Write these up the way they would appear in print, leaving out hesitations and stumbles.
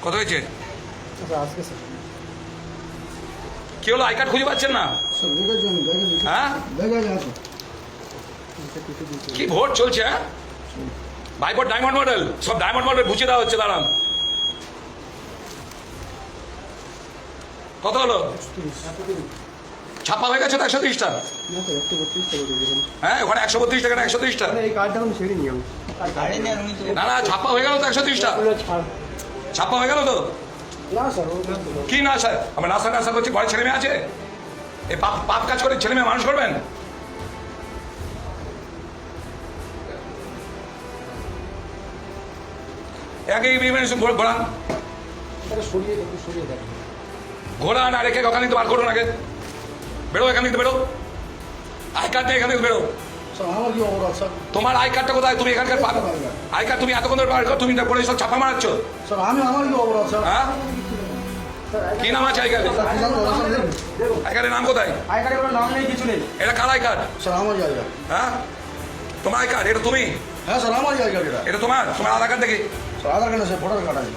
কত হয়েছে? আজকে স্যার কি হলো, আই কার্ড খুঁজে পাচ্ছেন না? স্যার দেখেছি আমি দেখেছি হ্যাঁ, দেখেছি আছে কি ভোট চলছে? হ্যাঁ, ভাইপোর ডায়মন্ড মডেল, সব ডায়মন্ড মডেল বুঝিয়ে দেওয়া হচ্ছে। দাঁড়ান, কত হলো? ছাপা হয়ে গেছে তো 130টা। না স্যার 132 টাকা দিয়ে দেবেন। হ্যাঁ, ওখানে 132 টাকা না 130টা। এই কার্ডটা আমি ছেড়ে নিই আমি না না, ছাপা হয়ে গেল তো 130টা। ছাড় ছাপা হয়ে গেল তো? না স্যার কি না স্যার, আমার নাসা নাসা করছি, ঘরে ছেলে মেয়ে আছে? এই পাপ পাপ কাজ করে ছেলে মেয়ে মানুষ করবেন? একই ঘোরান, সরিয়ে একটু সরিয়ে দেন ঘোরান, আর একে ওখান থেকে বার করুন। আগে বেরো, এখান থেকে বেরো। আই কার্ড নেই, এখান থেকে বেরো। স্যার আমার কি অপরাধ স্যার? তোমার আই কার্ডটা কোথায়? তুমি এখানকার আই কার্ড তুমি এতক্ষণ ধরে বার করো, তুমি পরে সব ছাপা মারাচ্ছ। স্যার আমার কি অপরাধ স্যার? হ্যাঁ, কি নাম আছে আই কার্ডে? আই কার্ডের নাম কোথায়? আই কার্ডে কোনো নাম নেই, কিছু নেই এটা কার আই কার্ড? স্যার আমার জায়গা। হ্যাঁ, তোমার আই কার্ড? এটা তুমি? হ্যাঁ স্যার আমার জায়গা এটা। এটা তোমার আধার কার্ড দেখি। স্যার আধার কার্ডে স্যার ভোটার কার্ড আছে।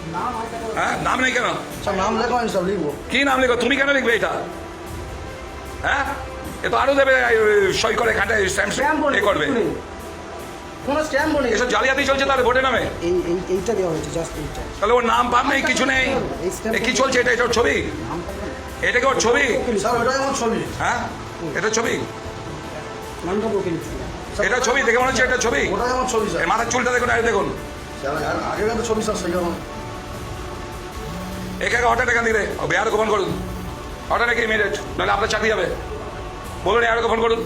হ্যাঁ, নাম নেই কেন? স্যার নাম লেখা আমি স্যার লিখবো। কি নাম লিখো? তুমি কেন লিখবে এটা? হ্যাঁ, এ তো আরো দেবে, সই করে খাটে স্ট্যাম্প এ করবে। কোনো স্ট্যাম্প বলে এসব জালিয়াতি চলছে তাহলে ভোটের নামে। এইটা দেওয়া হয়েছে, জাস্ট এইটা। তাহলে ওর নাম পাম নেই, কিছু নেই। এ কি চলছে? এটা ওর ছবি? এটা কি ওর ছবি? স্যার ওটাই আমার ছবি। হ্যাঁ, এটা ছবি? নামটা বকে দিচ্ছি। এটা ছবি দেখে মনে হচ্ছে এটা ছবি। ওটাই আমার ছবি স্যার। এই মাথার চুলটা দেখুন, আর দেখুন, আগেকার তো ছবি স্যার সেই আমার। একে হঠাৎ এখান দিলে বেয়ার গোপন করুন, হঠাৎ একে ইমিডিয়েট, নাহলে আপনার চাকরি যাবে। বলুন, আর গোপন করুন।